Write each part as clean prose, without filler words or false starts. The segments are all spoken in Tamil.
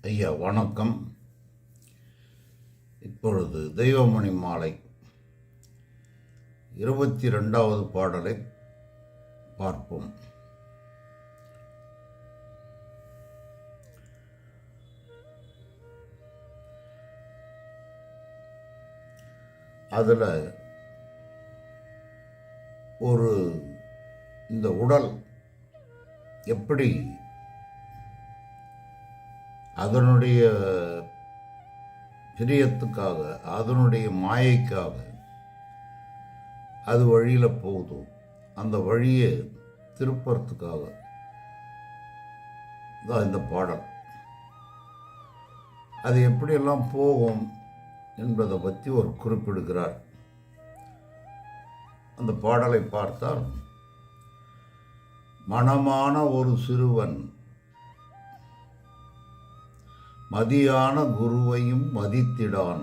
ஐயா வணக்கம். இப்பொழுது தெய்வமணி மாலை 22வது பாடலை பார்ப்போம். அதில் இந்த உடல் எப்படி அதனுடைய பிரியத்துக்காக, அதனுடைய மாயைக்காக அது வழியில் போகுது, அந்த வழியை திருப்பறத்துக்காக தான் இந்த பாடல். அது எப்படியெல்லாம் போகும் என்பதை பற்றி ஒரு குறிப்பிடுகிறார். அந்த பாடலை பார்த்தால், மனமான ஒரு சிறுவன் மதியான குருவையும் மதித்திடான்.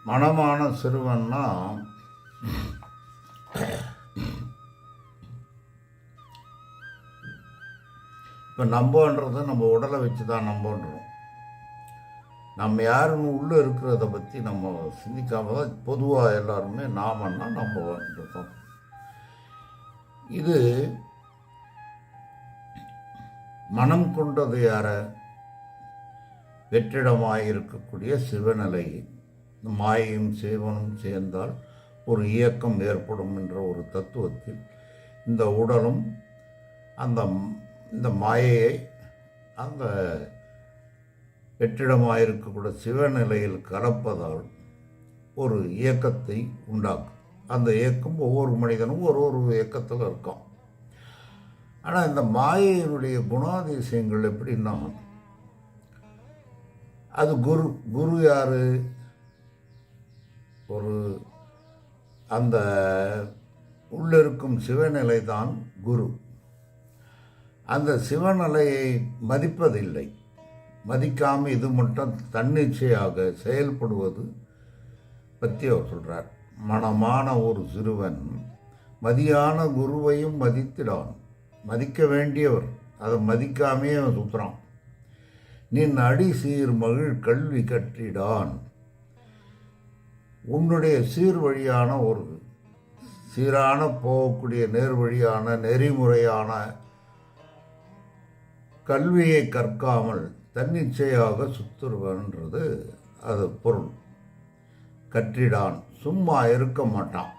மனமான சிறுவன்னா இப்போ நம்பன்றதை நம்ம உடலை வச்சு தான் நம்பன்றோம். நம்ம யாருன்னு உள்ளே இருக்கிறத பற்றி நம்ம சிந்திக்காம தான் பொதுவாக எல்லாருமே நாமன்னா நம்பன்றோம். இது மனம் கொண்டது யார? வெற்றிடமாயிருக்கக்கூடிய சிவநிலை. மாயையும் சிவனும் சேர்ந்தால் ஒரு இயக்கம் ஏற்படும் என்ற ஒரு தத்துவத்தில் இந்த உடலும் இந்த மாயையை அந்த வெற்றிடமாயிருக்கக்கூடிய சிவநிலையில் கலப்பதால் ஒரு இயக்கத்தை உண்டாக்கும். அந்த இயக்கம் ஒவ்வொரு மனிதனும் ஒரு இயக்கத்தில் இருக்கான். ஆனால் இந்த மாயையினுடைய குணாதிசயங்கள் எப்படின்னா, அது குரு யாரு? அந்த உள்ளிருக்கும் சிவநிலை தான் குரு. அந்த சிவநிலையை மதிப்பதில்லை. மதிக்காமல் இது மட்டும் தன்னிச்சையாக செயல்படுவது பற்றி அவர் சொல்கிறார். மனமான ஒரு சிறுவன் மதியான குருவையும் மதித்திடான். மதிக்க வேண்டியவர், அதை மதிக்காமே அவன் சுற்றுறான். நின் அடி சீர் மகிழ் கல்வி கற்றிடான். உன்னுடைய சீர் வழியான ஒரு சீரான போகக்கூடிய நேர்வழியான நெறிமுறையான கல்வியை கற்காமல் தன்னிச்சையாக சுத்துருவன்றது அது பொருள். கற்றிடான், சும்மா இருக்க மாட்டான்.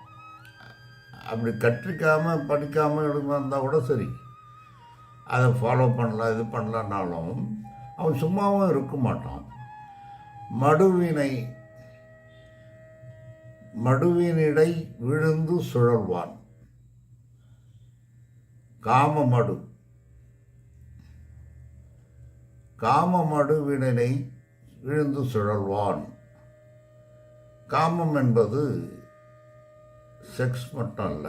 அப்படி கற்றிக்காமல் படிக்காமல் இருந்தால் கூட சரி, அதை ஃபாலோ பண்ணலாம், இது பண்ணலனாலும் அவன் சும்மாவும் இருக்க மாட்டான். மடுவினிடை விழுந்து சுழல்வான். காமமடுவினை விழுந்து சுழல்வான். காமம் என்பது செக்ஸ் மட்டும் அல்ல.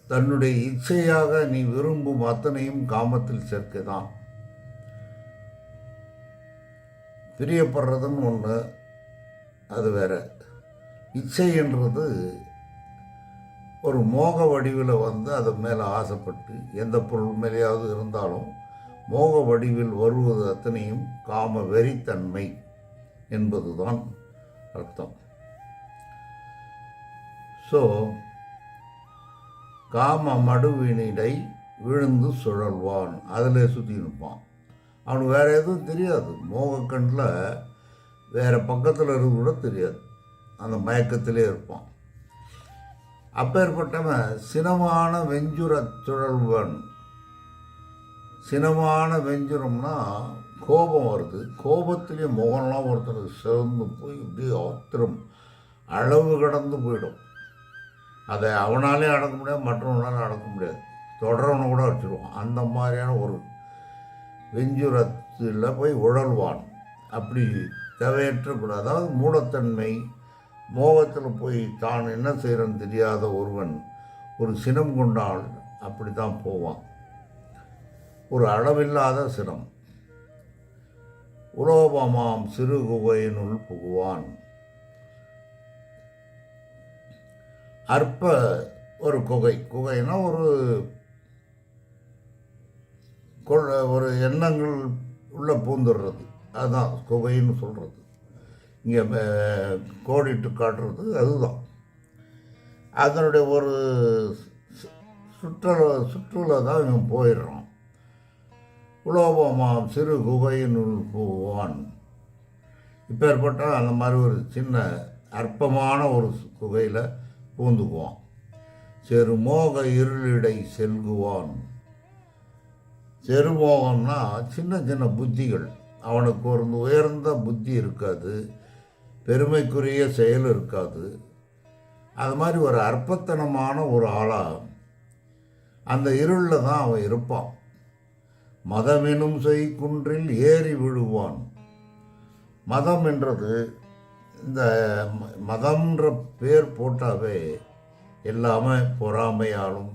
தன்னுடைய இச்சையாக நீ விரும்பும் அத்தனையும் காமத்தில் சேர்க்கதான். பிரியப்படுறதுன்னு ஒன்று, அது வேற. இச்சை என்றது ஒரு மோக வடிவில் அது மேலே ஆசைப்பட்டு, எந்த பொருள் மேலேயாவது இருந்தாலும் மோக வடிவில் வருவது அத்தனையும் காம வெறித்தன்மை என்பதுதான் அர்த்தம். ஸோ காம மடுவினிடை விழுந்து சுழல்வான். அதில் சுற்றி இருப்பான். அவனுக்கு வேறு எதுவும் தெரியாது. மோகக்கண்ணில் வேறு பக்கத்தில் இருந்து கூட தெரியாது. அந்த மயக்கத்திலே இருப்பான். அப்பேற்பட்டவன் சினமான வெஞ்சுர சுழல்வன். சினமான வெஞ்சுரம்னா கோபம் வருது. கோபத்திலேயே முகம்லாம் ஒருத்தருக்கு சிறந்து போய் இப்படி ஆத்திரம் அளவு கடந்து போயிடும். அதை அவனாலே அடக்க முடியாது, மற்றவனால அடக்க முடியாது. தொடரவனை கூட வச்சுருவான். அந்த மாதிரியான ஒரு வெஞ்சுரத்தில் போய் உழல்வான். அப்படி தேவையற்ற, அதாவது மூடத்தன்மை, மோகத்தில் போய் தான் என்ன செய்கிறன்னு தெரியாத ஒருவன் ஒரு சினம் கொண்டால் அப்படி தான் போவான். ஒரு அளவில்லாத சினம். உலோபமாம் சிறு குகையினுள் புகுவான். அற்ப ஒரு குகைனா ஒரு ஒரு எண்ணங்கள் உள்ளே பூந்துடுறது, அதுதான் குகைன்னு சொல்கிறது. இங்கே கோடிட்டு காட்டுறது அதுதான். அதனுடைய ஒரு சுற்றுலா தான் இவன் போயிடுறான். உலோபமாம் சிறு குகையினுள் போவான். இப்போ ஏற்பட்ட அந்த மாதிரி ஒரு சின்ன அற்பமான ஒரு குகையில் பூந்துக்குவான். செருமோக இருளிடை செல்குவான். செருமோகம்னா சின்ன சின்ன புத்திகள். அவனுக்கு ஒரு உயர்ந்த புத்தி இருக்காது, பெருமைக்குரிய செயல் இருக்காது. அது மாதிரி ஒரு அற்பத்தனமான ஒரு ஆளாக அந்த இருளில் தான் அவன் இருப்பான். மதமெனும் செய்குன்றில் ஏறி விழுவான். மதம் என்றது, இந்த மதம்ன்ற பேர் போட்டாவே எல்லாமே பொறாமையாலும்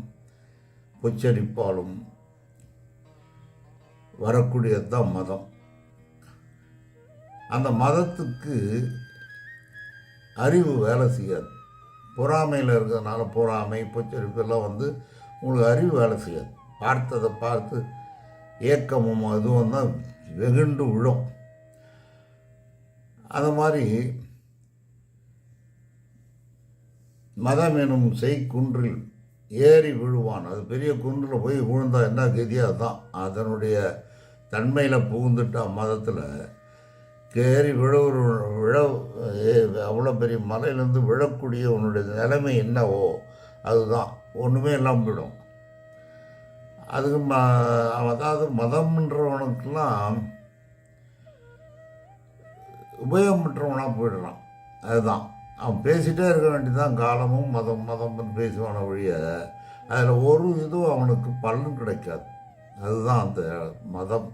பொச்சரிப்பாலும் வரக்கூடியது தான் மதம். அந்த மதத்துக்கு அறிவு வேலை செய்யாது. பொறாமையில் இருக்கிறதுனால பொறாமை பொச்சரிப்பெல்லாம் உங்களுக்கு அறிவு வேலை செய்யாது. பார்த்ததை பார்த்து ஏக்கமும் அதுவும் தான் வெகுண்டு விழும். அது மாதிரி மதம் எனும் செய்குன்றில் ஏறி விழுவான். அது பெரிய குன்றில் போய் விழுந்தா என்ன கதியாக அதுதான். அதனுடைய தன்மையில் புகுந்துட்டா மதத்தில் ஏறி விழ அவ்வளோ பெரிய மலையிலேருந்து விழக்கூடிய உன்னுடைய நிலைமை என்னவோ அதுதான், ஒன்றுமே இல்லாமல் விடும். அதுக்கு அதாவது மதம்ன்றவனுக்கெல்லாம் உபயோகமற்றவனாக போயிடுறான். அதுதான் அவன் பேசிகிட்டே இருக்க வேண்டியதான். காலமும் மதம் மதம்னு பேசுவான வழிய அதில் ஒரு இதுவும் அவனுக்கு பலன் கிடைக்காது. அதுதான் அந்த மதம்.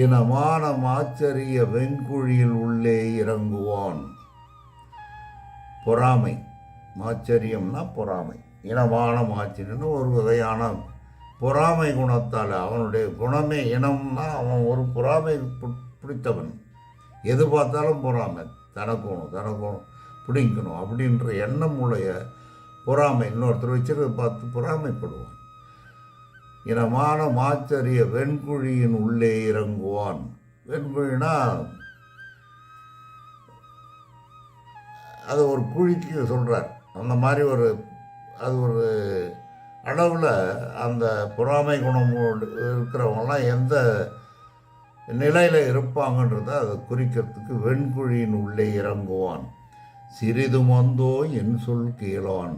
இனமான ஆச்சரிய வெண்குழியில் உள்ளே இறங்குவான். பொறாமை, மாச்சரியம்னா பொறாமை. இனமான ஆச்சரியன்னு ஒரு வகையான பொறாமை குணத்தால், அவனுடைய குணமே இனம்னா அவன் ஒரு பொறாமை பிடித்தவன். எது பார்த்தாலும் பொறாமை, தனக்கணும் பிடிக்கணும் அப்படின்ற எண்ணம் உடைய பொறாமை. இன்னொருத்தர் வச்சுருக்க பார்த்து பொறாமைப்படுவான். இனமான ஆச்சரிய வெண்குழியின் உள்ளே இறங்குவான். வெண்குழினா அது ஒரு குழிக்கு சொல்கிறார். அந்த மாதிரி அது ஒரு அளவில் அந்த பொறாமை குணம் இருக்கிறவங்களாம் எந்த நிலையில் இருப்பாங்கன்றதை அதை குறிக்கிறதுக்கு வெண்குழியின் உள்ளே இறங்குவான். சிறிது வந்தோ என் சொல் கேளான்.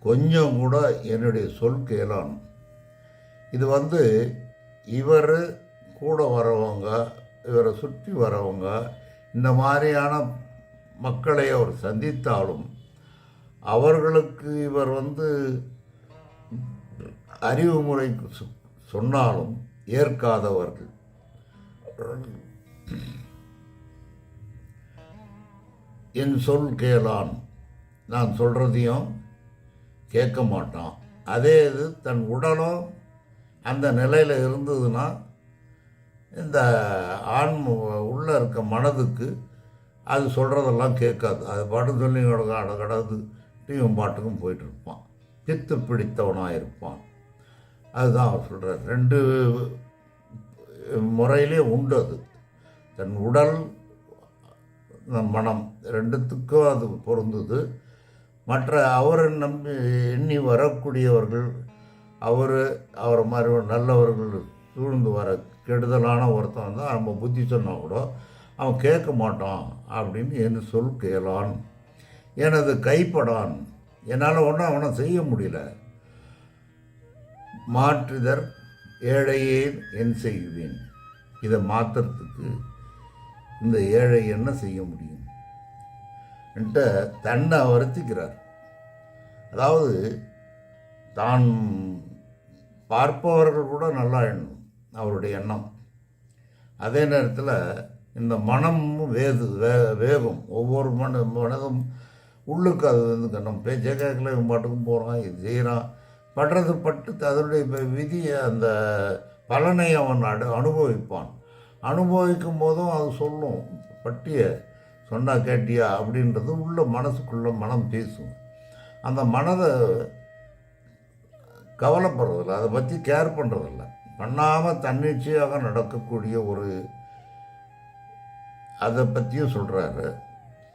கொஞ்சம் கூட என்னுடைய சொல் கேளான். இது இவர் கூட வரவங்க, இவரை சுற்றி வரவங்க, இந்த மாதிரியான மக்களை அவர் சந்தித்தாலும் அவர்களுக்கு இவர் அறிவு முறைக்கு சொன்னாலும் ஏற்காதவர்கள். என் சொல் கேளான், நான் சொல்கிறதையும் கேட்க மாட்டான். அதே இது தன் உடலும் அந்த நிலையில் இருந்ததுன்னா இந்த உள்ளே இருக்க மனதுக்கு அது சொல்கிறதெல்லாம் கேட்காது. அது பாட்டு சொல்லி கடந்து இவன் பாட்டுக்கும் போயிட்டுருப்பான். பித்து பிடித்தவனாக இருப்பான். அதுதான் அவர் சொல்கிறார். 2 முறையிலே உண்டு. அது தன் உடல் மனம் 2த்துக்கும் அது பொருந்துது. மற்ற அவரை நம்பி எண்ணி வரக்கூடியவர்கள், அவரை மாதிரி நல்லவர்கள் சூழ்ந்து வர கெடுதலான ஒருத்தன் தான் நம்ம புத்தி சொன்னால் கூட அவன் கேட்க மாட்டான். அப்படின்னு என் சொல் கேளான். எனது கைப்படான், என்னால் ஒன்றும் அவனை செய்ய முடியல. மாற்றுதற் ஏழையே என் செய்வேன். இதை மாற்றுறதுக்கு இந்த ஏழை என்ன செய்ய முடியும் என்கிட்ட தன்னை வருத்திக்கிறார். அதாவது தான் பார்ப்பவர்கள் கூட நல்லா எண்ணணும் அவருடைய எண்ணம். அதே நேரத்தில் இந்த மனமும் வேகம். ஒவ்வொரு மனதும் உள்ளுக்கு அது நம்ம பேச்சே கேட்கல, இவன் பாட்டுக்கும் போகிறான், இது செய்கிறான், படுறது பட்டு அதனுடைய விதியை அந்த பலனை அவன் அனுபவிப்பான். அனுபவிக்கும் போதும் அது சொல்லும், பட்டிய சொன்னா கேட்டியா அப்படின்றது உள்ள மனசுக்குள்ள மனம் பேசும். அந்த மனதை கவலைப்படுறதில்ல, அதை பற்றி கேர் பண்ணுறதில்ல. பண்ணாமல் தன்னிச்சையாக நடக்கக்கூடிய ஒரு அதை பற்றியும் சொல்கிறாரு.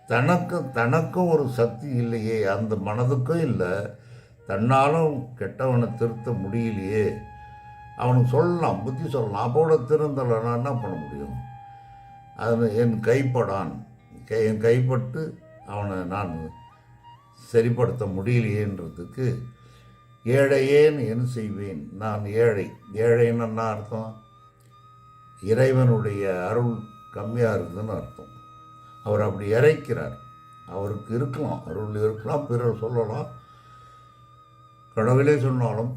தனக்கும் ஒரு சக்தி இல்லையே, அந்த மனதுக்கும் இல்லை, தன்னாலும் கெட்டவனை திருத்த முடியலையே. அவனுக்கு சொல்லலாம், புத்தி சொல்லலாம், அப்போட திருந்தலைன்னா என்ன பண்ண முடியும்? அது என் கைப்படான், என் கைப்பட்டு அவனை நான் சரிப்படுத்த முடியலையேன்றதுக்கு ஏழையேன் என் செய்வேன், நான் ஏழை. ஏழைன்னு என்ன அர்த்தம்? இறைவனுடைய அருள் கம்மியாக இருக்குதுன்னு அர்த்தம். அவர் அப்படி இறைக்கிறார். அவருக்கு இருக்கலாம், அருள் இருக்கலாம், பிறர் சொல்லலாம், கடவுளே சொன்னாலும்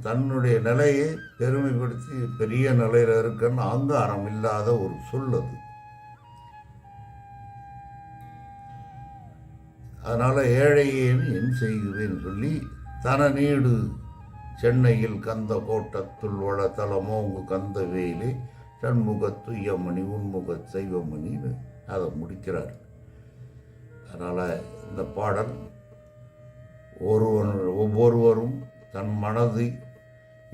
தன்னுடைய நிலையை பெருமைப்படுத்தி பெரிய நிலையில் இருக்குன்னு அங்காரம் இல்லாத ஒரு சொல் அது. அதனால் ஏழையேன் என் செய்குவேன்னு சொல்லி தன நீடு சென்னையில் கந்த கோட்டத்துள் வள தலமோங்கு கந்த வேலி சண்முகத்துயமணி உன்முக செய்வமணின்னு அதை முடிக்கிறார். அதனால் இந்த பாடல் ஒவ்வொருவரும் தன் மனது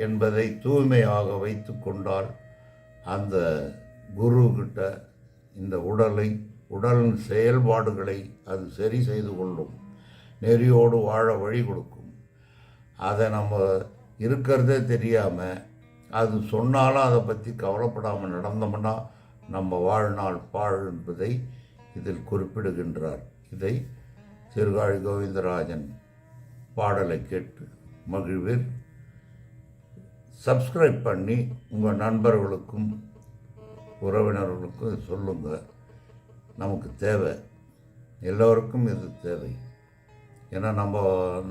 என்பதை தூய்மையாக வைத்து கொண்டால் அந்த குரு கிட்ட இந்த உடலின் செயல்பாடுகளை அது சரி செய்து கொள்ளும், நெறியோடு வாழ வழி கொடுக்கும். அதை நம்ம இருக்கிறதே தெரியாமல் அது சொன்னாலும் அதை பற்றி கவலைப்படாமல் நடந்தோம்னா நம்ம வாழ்நாள் பாழ் என்பதை இதில் குறிப்பிடுகின்றார். இதை சீர்காழி கோவிந்தராஜன் பாடலை கேட்டு மகிழ்வீர். சப்ஸ்கிரைப் பண்ணி உங்கள் நண்பர்களுக்கும் உறவினர்களுக்கும் சொல்லுங்கள். நமக்கு தேவை, எல்லோருக்கும் இது தேவை. ஏன்னா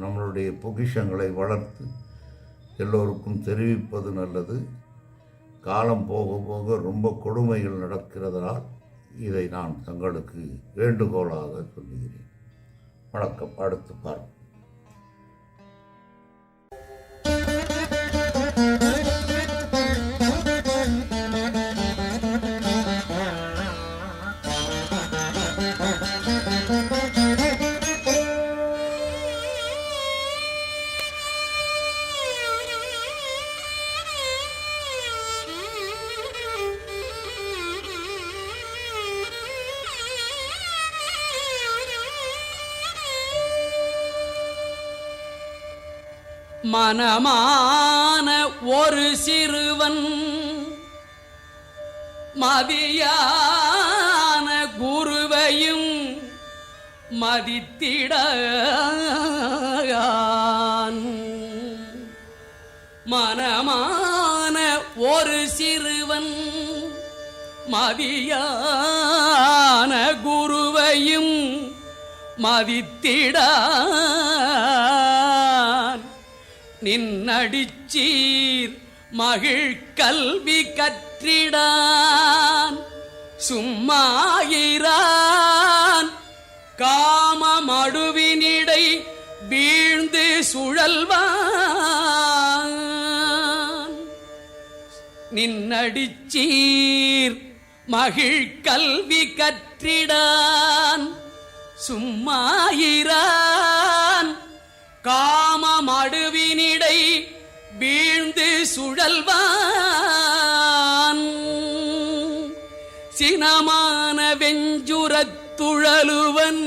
நம்மளுடைய பொக்கிஷங்களை வளர்த்து எல்லோருக்கும் தெரிவிப்பது நல்லது. காலம் போக போக ரொம்ப கொடுமைகள் நடக்கிறதுனால் இதை நான் தங்களுக்கு வேண்டுகோளாக சொல்லுகிறேன். வணக்கம். அடுத்து பார்ப்போம். மனமான ஒரு சிறுவன் மதியான குருவையும் மதித்திட மனமான ஒரு சிறுவன் மதியான குருவையும் மதித்திட நின்னடிச்சீர் மகிழ் கல்வி கற்றிடான் சும்மாயிரான் காமமடுவினிடை வீழ்ந்து சுழல்வான். நின்னடிச்சீர் மகிழ் கல்வி கற்றிடான் சும்மாயிரான் காமமடுவினிடை வீழ்ந்து சுழல்வான். சினமான வெஞ்சுரத்துழலுவன்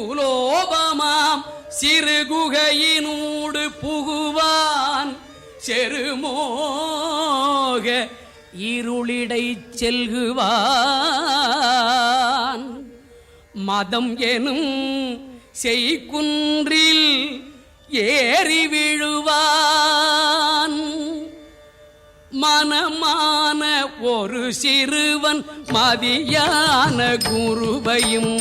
உலோபமாம் சிறுகுகையினூடு புகுவான் செருமோக இருளிடை செல்குவான். மதம் எனும் செய்குன்றில் ஏறி விழுவான். மனமான ஒரு சிறுவன் மதியான குருவையும்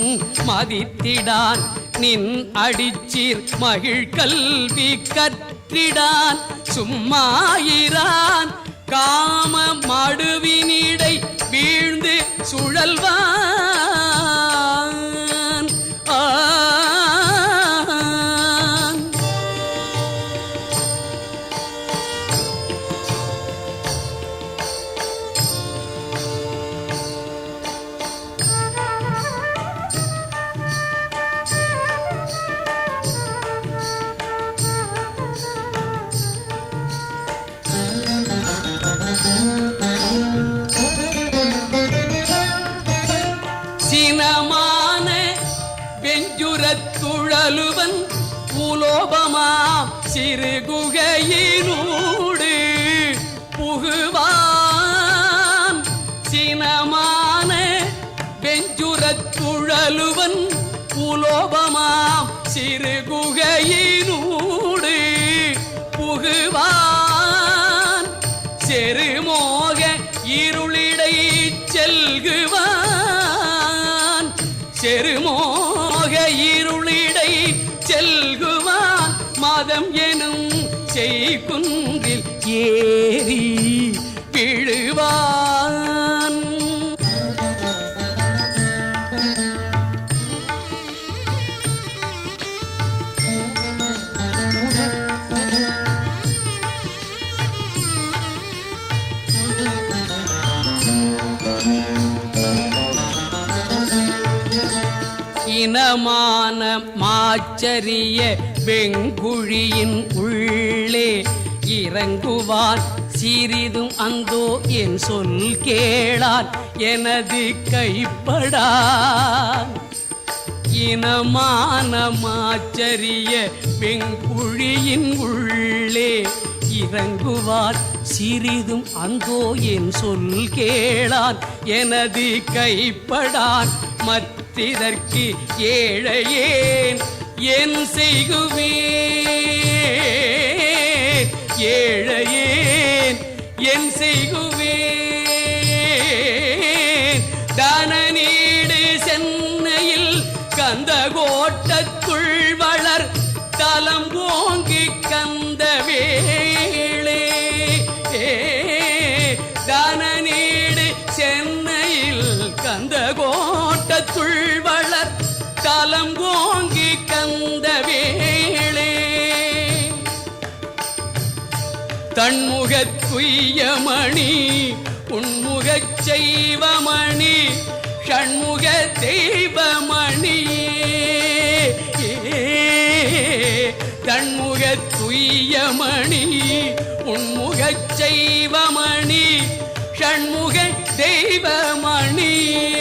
மதித்திடான் நின் அடிச்சீர் மகிழ் கல்வி கற்றிடான் சும்மாயிரான் காம மடுவினிடை வீழ்ந்து சுழல்வான். சிறு குகையினூடு புகுவான் சினமான வெஞ்சுரத் குழலுவன் புலோபமாம் சிறு குகையினூடு புகுவான் செருமோக இருளிடை செல்குவான் செருமோக இருளிடை செல்குவான் மதம் எனும் செய்குன்றில் ஏறி விழுவான். இனமான மாச்சரிய வெங்குழியின் உள்ளே இறங்குவான் சிறிதும் அந்தோ என் சொல் கேளான் எனது கைப்படான். இனமான மாச்சரிய வெங்குழியின் உள்ளே இறங்குவான் சிறிதும் அந்தோ என் சொல் கேளான் எனது கைப்படான். மத்திதற்கு ஏழையேன் என் செய்குவேன் ஏழையேன் என் செய்குவேன். தனநீடு சென்னையில் கந்தகோட்டத்துள் வளர் தலம் ஓங்கி கந்த வேளே தனநீடு சென்னையில் கந்தகோட்டத்துள் வளர் தலம் ஓங்கி கந்த வேளே தன்முகத் துய்யமணி உன்முகச் செய்வமணி ஷண்முக தெய்வமணியே தன்முகத் துய்யமணி உன்முகச் செய்வமணி ஷண்முக தெய்வமணியே